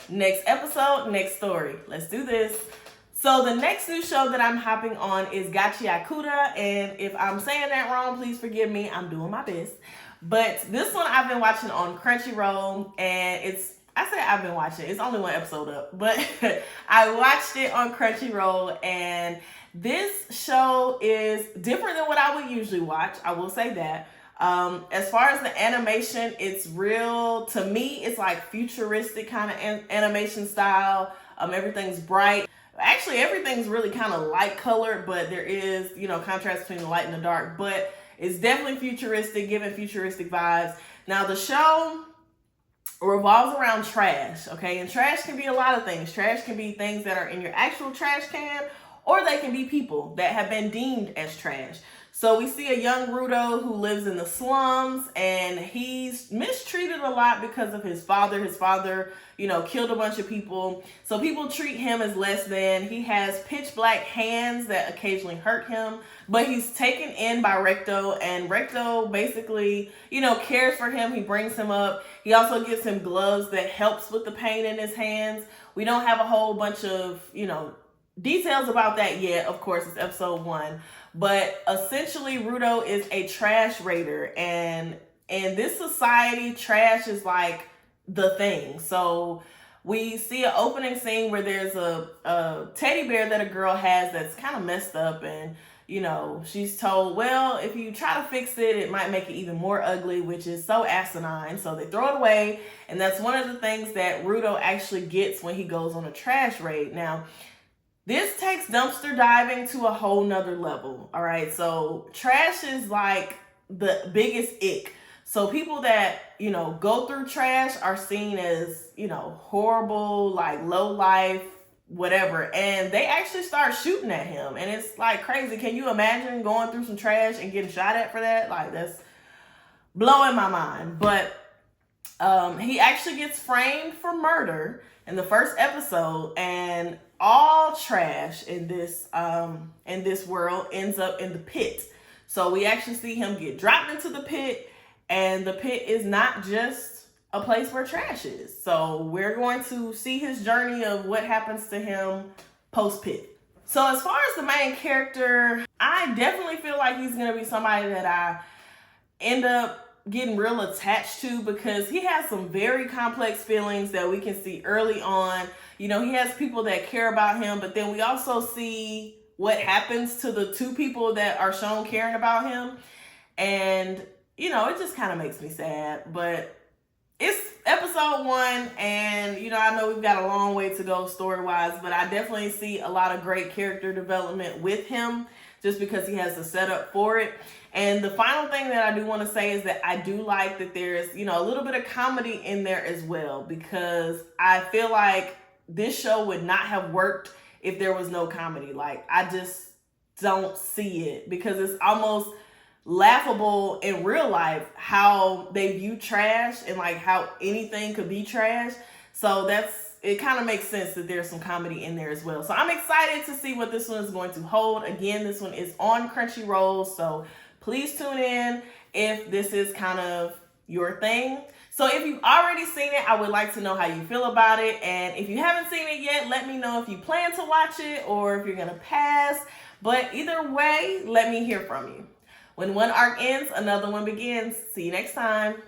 Next episode, next story. Let's do this. So the next new show that I'm hopping on is Gachiakuta, and if I'm saying that wrong, please forgive me. I'm doing my best. But this one I've been watching on Crunchyroll, and I say I've been watching. It's only one episode up, but I watched it on Crunchyroll, and this show is different than what I would usually watch. I will say that. As far as the animation, it's real. To me, it's like futuristic kind of animation style. Everything's bright. Actually, everything's really kind of light colored, but there is, contrast between the light and the dark. But it's definitely futuristic, giving futuristic vibes. Now, the show revolves around trash, okay? And trash can be a lot of things. Trash can be things that are in your actual trash can, or they can be people that have been deemed as trash. So we see a young Rudo who lives in the slums, and he's mistreated a lot because of his father. His father, killed a bunch of people. So people treat him as less than. He has pitch black hands that occasionally hurt him, but he's taken in by Recto, and Recto basically, cares for him. He brings him up. He also gives him gloves that helps with the pain in his hands. We don't have a whole bunch of, details about that yet. Of course, it's episode 1. But essentially, Rudo is a trash raider. And in this society, trash is like the thing. So we see an opening scene where there's a teddy bear that a girl has that's kind of messed up. And, she's told, well, if you try to fix it, it might make it even more ugly, which is so asinine. So they throw it away. And that's one of the things that Rudo actually gets when he goes on a trash raid. Now, this takes dumpster diving to a whole nother level. All right. So trash is like the biggest ick. So people that, go through trash are seen as, horrible, like low life, whatever. And they actually start shooting at him. And it's like crazy. Can you imagine going through some trash and getting shot at for that? Like, that's blowing my mind. But he actually gets framed for murder in the first episode, and all trash in this world ends up in the pit. So we actually see him get dropped into the pit, and the pit is not just a place where trash is. So we're going to see his journey of what happens to him post-pit. So as far as the main character, I definitely feel like he's going to be somebody that I end up getting real attached to, because he has some very complex feelings that we can see early on. He has people that care about him, but then we also see what happens to the two people that are shown caring about him. And, it just kind of makes me sad. But it's episode 1, and, I know we've got a long way to go story-wise, but I definitely see a lot of great character development with him, just because he has the setup for it. And the final thing that I do want to say is that I do like that there's, a little bit of comedy in there as well, because I feel like this show would not have worked if there was no comedy. Like, I just don't see it, because it's almost laughable in real life how they view trash and like how anything could be trash. So it kind of makes sense that there's some comedy in there as well. So I'm excited to see what this one is going to hold. Again, this one is on Crunchyroll, so please tune in if this is kind of your thing. So if you've already seen it, I would like to know how you feel about it. And if you haven't seen it yet, let me know if you plan to watch it or if you're going to pass. But either way, let me hear from you. When one arc ends, another one begins. See you next time.